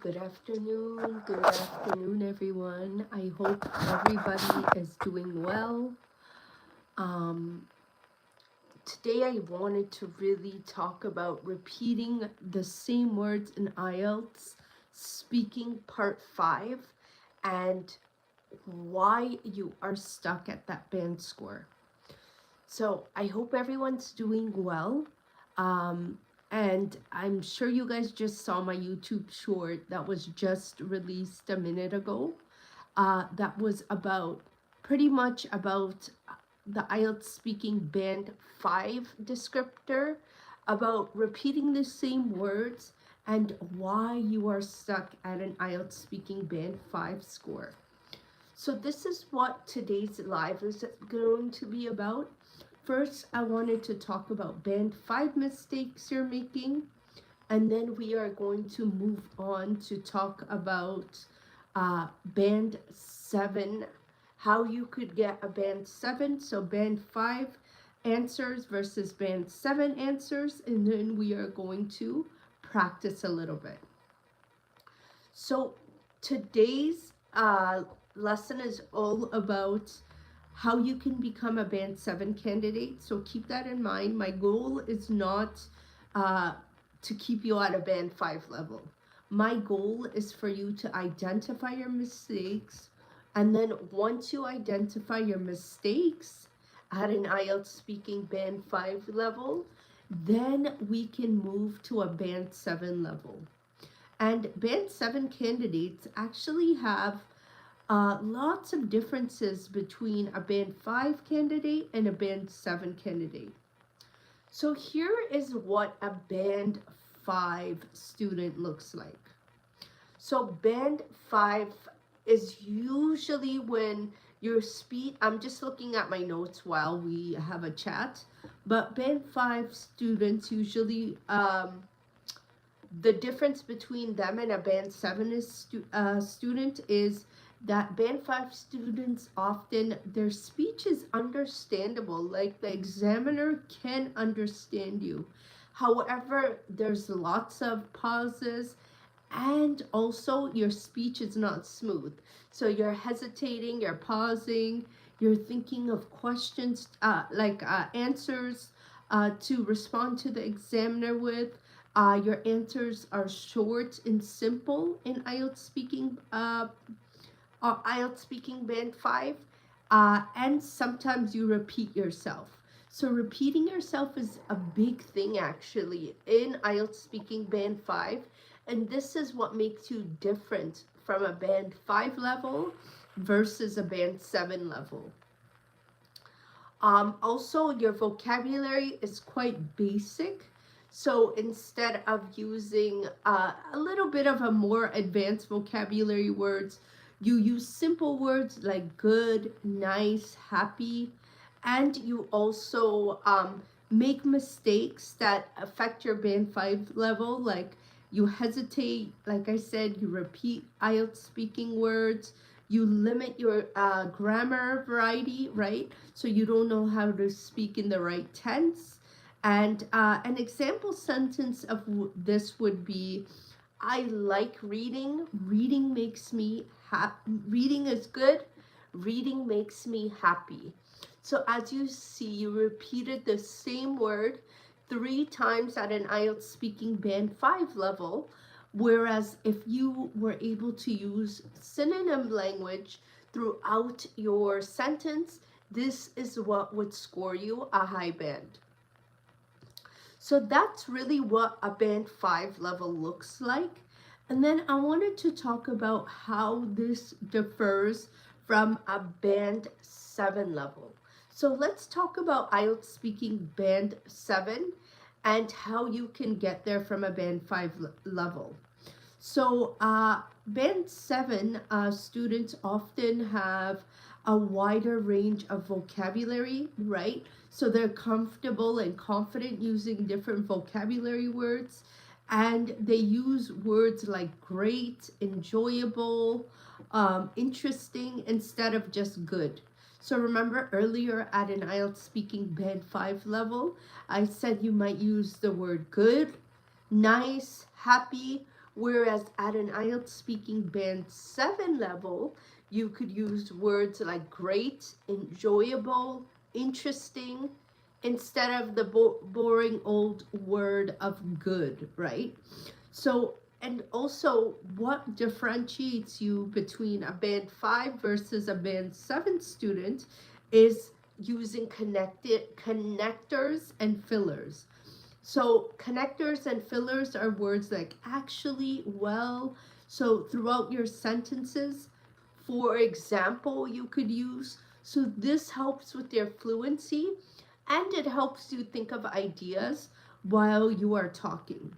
Good afternoon, everyone. I hope everybody is doing well. Um, Today, I wanted to really talk about repeating the same words in IELTS Speaking Part 5 and why you are stuck at that band score. So, I hope everyone's doing well. And I'm sure you guys just saw my YouTube short that was just released a minute ago. That was about pretty much about the IELTS Speaking Band 5 descriptor, about repeating the same words and why you are stuck at an IELTS Speaking Band 5 score. So this is what today's live is going to be about. First, I wanted to talk about Band 5 mistakes you're making, and then we are going to move on to talk about Band 7, how you could get a Band 7, so Band 5 answers versus Band 7 answers, and then we are going to practice a little bit. So today's lesson is all about how you can become a Band 7 candidate, so keep that in mind. My goal is not to keep you at a Band 5 level. My goal is for you to identify your mistakes, and then once you identify your mistakes at an IELTS Speaking Band 5 level, then we can move to a Band 7 level. And Band 7 candidates actually have lots of differences between a Band 5 candidate and a Band 7 candidate. So here is what a Band 5 student looks like. So Band 5 is usually when your speed, I'm just looking at my notes while we have a chat, but Band 5 students usually, the difference between them and a Band 7 student is that Band 5 students often, their speech is understandable, like the examiner can understand you. However, there's lots of pauses, and also your speech is not smooth. So you're hesitating, you're pausing, you're thinking of questions, answers to respond to the examiner with. Your answers are short and simple in IELTS Speaking Band 5, and sometimes you repeat yourself. So repeating yourself is a big thing actually in IELTS Speaking Band 5, and this is what makes you different from a Band 5 level versus a Band 7 level. Also, your vocabulary is quite basic. So instead of using a little bit of a more advanced vocabulary words, you use simple words like good, nice, happy, and you also make mistakes that affect your Band 5 level, like you hesitate, like I said, you repeat IELTS speaking words, you limit your grammar variety, right? So you don't know how to speak in the right tense. And an example sentence of this would be, I like reading. Reading makes me happy. Reading is good. Reading makes me happy. So as you see, you repeated the same word 3 times at an IELTS Speaking Band 5 level, whereas if you were able to use synonym language throughout your sentence, this is what would score you a high band. So that's really what a Band 5 level looks like. And then I wanted to talk about how this differs from a Band 7 level. So let's talk about IELTS Speaking Band 7 and how you can get there from a Band 5 level. So Band 7 students often have a wider range of vocabulary, right? So they're comfortable and confident using different vocabulary words, and they use words like great, enjoyable, interesting instead of just good. So remember earlier at an IELTS Speaking Band 5 level, I said you might use the word good, nice, happy, Whereas at an IELTS Speaking Band 7 level, you could use words like great, enjoyable, interesting, instead of the boring old word of good, right? So, and also what differentiates you between a band 5 versus a band 7 student is using connectors and fillers. So connectors and fillers are words like actually, well. So throughout your sentences, for example, you could use. So this helps with their fluency, and it helps you think of ideas while you are talking.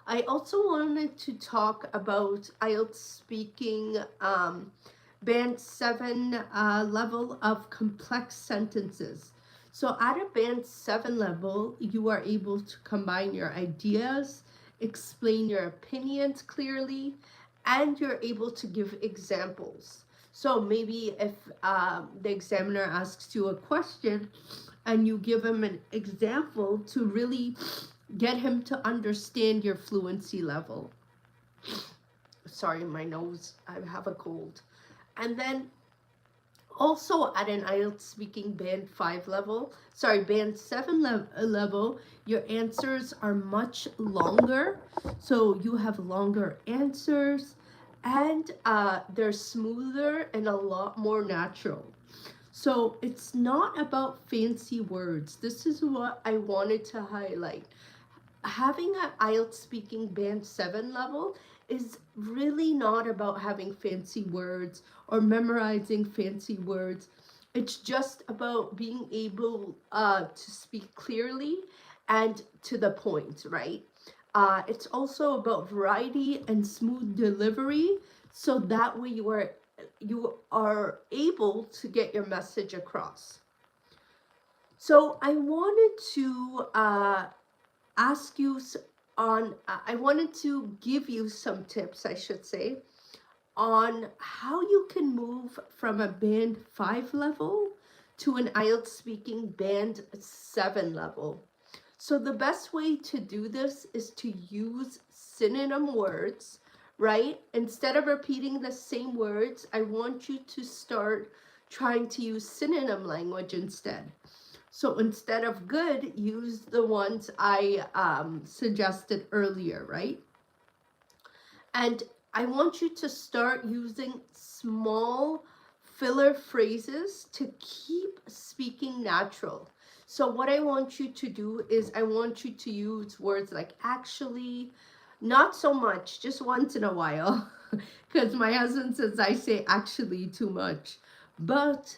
I also wanted to talk about IELTS Speaking Band 7 level of complex sentences. So at a Band 7 level, you are able to combine your ideas, explain your opinions clearly, and you're able to give examples. So maybe if the examiner asks you a question and you give him an example to really get him to understand your fluency level. Sorry, my nose, I have a cold. And then also at an IELTS Speaking Band 5 level, Band 7 level, your answers are much longer. So you have longer answers, and they're smoother and a lot more natural. So it's not about fancy words. This is what I wanted to highlight. Having an IELTS Speaking Band 7 level is really not about having fancy words or memorizing fancy words. It's just about being able to speak clearly and to the point, right? It's also about variety and smooth delivery, so that way you are able to get your message across. So I wanted to ask you I wanted to give you some tips, I should say, on how you can move from a Band 5 level to an IELTS Speaking Band 7 level. So the best way to do this is to use synonym words, right? Instead of repeating the same words, I want you to start trying to use synonym language instead. So instead of good, use the ones I suggested earlier, right? And I want you to start using small filler phrases to keep speaking natural. So what I want you to do is I want you to use words like actually, not so much, just once in a while, because my husband says I say actually too much. But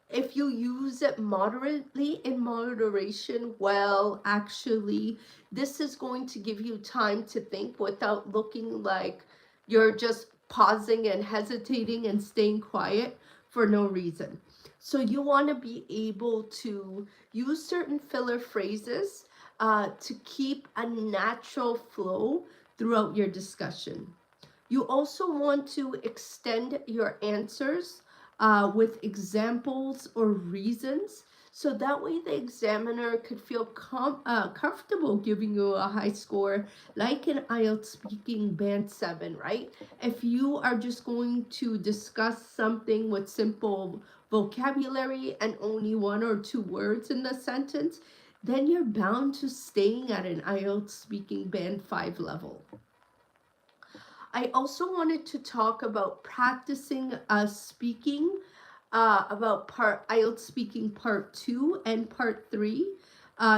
if you use it moderately, in moderation, well, actually, this is going to give you time to think without looking like you're just pausing and hesitating and staying quiet for no reason. So you want to be able to use certain filler phrases to keep a natural flow throughout your discussion. You also want to extend your answers with examples or reasons, so that way the examiner could feel comfortable giving you a high score, like an IELTS Speaking Band 7, right? If you are just going to discuss something with simple vocabulary and only one or two words in the sentence, then you're bound to staying at an IELTS Speaking Band 5 level. I also wanted to talk about practicing speaking, about IELTS Speaking Part 2 and Part 3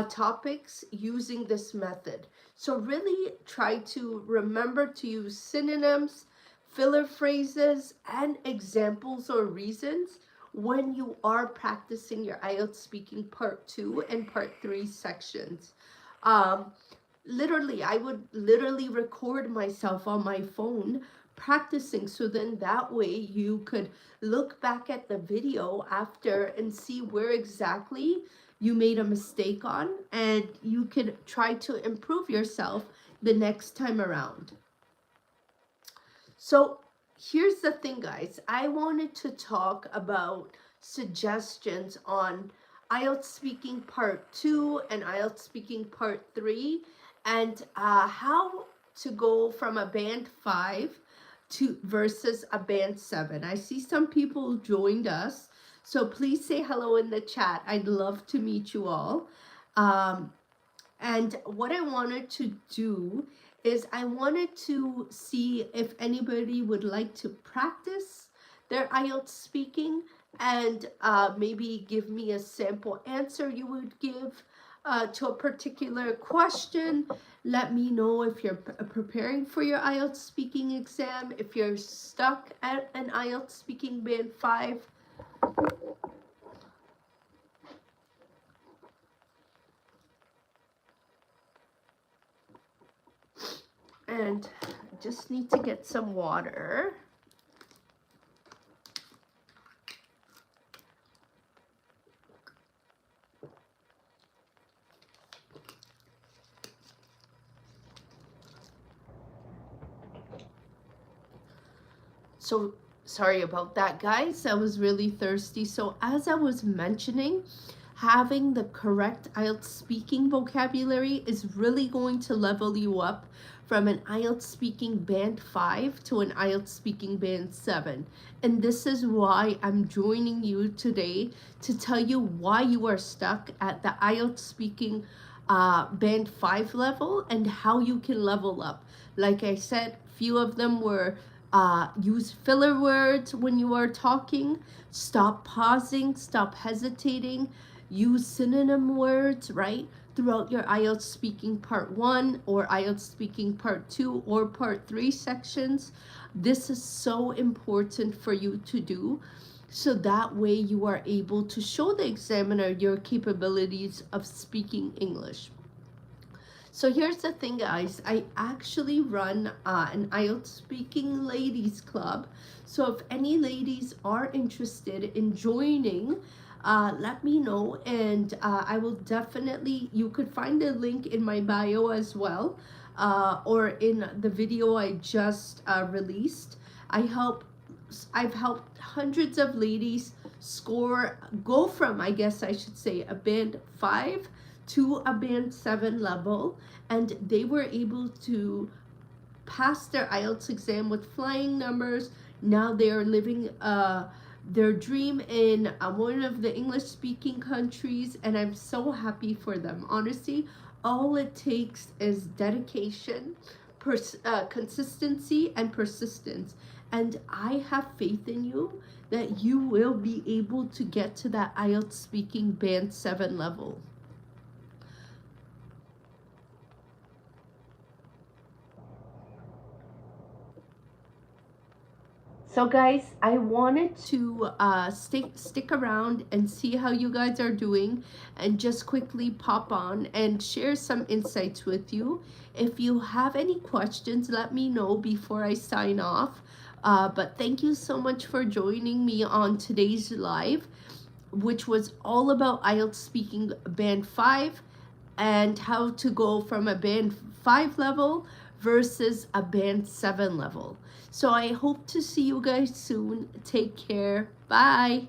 topics using this method. So really try to remember to use synonyms, filler phrases, and examples or reasons when you are practicing your IELTS Speaking Part 2 and Part 3 sections. Literally, I would literally record myself on my phone practicing, so then that way you could look back at the video after and see where exactly you made a mistake on, and you could try to improve yourself the next time around. So here's the thing, guys. I wanted to talk about suggestions on IELTS Speaking Part 2 and IELTS Speaking Part 3, and how to go from a band 5 to versus a band 7. I see some people joined us, so please say hello in the chat. I'd love to meet you all. And what I wanted to do is I wanted to see if anybody would like to practice their IELTS speaking and maybe give me a sample answer you would give to a particular question. Let me know if you're preparing for your IELTS speaking exam, if you're stuck at an IELTS speaking band 5. And I just need to get some water. So sorry about that, guys. I was really thirsty. So as I was mentioning, having the correct IELTS speaking vocabulary is really going to level you up from an IELTS speaking band 5 to an IELTS speaking band 7. And this is why I'm joining you today to tell you why you are stuck at the IELTS speaking band 5 level and how you can level up. Like I said, few of them were use filler words when you are talking, stop pausing, stop hesitating, use synonym words, right? Throughout your IELTS speaking part 1 or IELTS speaking part 2 or part 3 sections. This is so important for you to do, so that way you are able to show the examiner your capabilities of speaking English. So here's the thing, guys. I actually run an IELTS speaking ladies club. So if any ladies are interested in joining, let me know, and I will definitely, you could find the link in my bio as well, or in the video I just released. I've helped hundreds of ladies go from, I guess I should say, a band 5 to a band 7 level, and they were able to pass their IELTS exam with flying numbers. Now they are living their dream in one of the English speaking countries, and I'm so happy for them. Honestly, all it takes is dedication, consistency, and persistence. And I have faith in you that you will be able to get to that IELTS speaking band 7 level. So guys, I wanted to stick around and see how you guys are doing, and just quickly pop on and share some insights with you. If you have any questions, let me know before I sign off. But thank you so much for joining me on today's live, which was all about IELTS speaking band 5 and how to go from a band 5 level versus a band 7 level. So I hope to see you guys soon. Take care. Bye.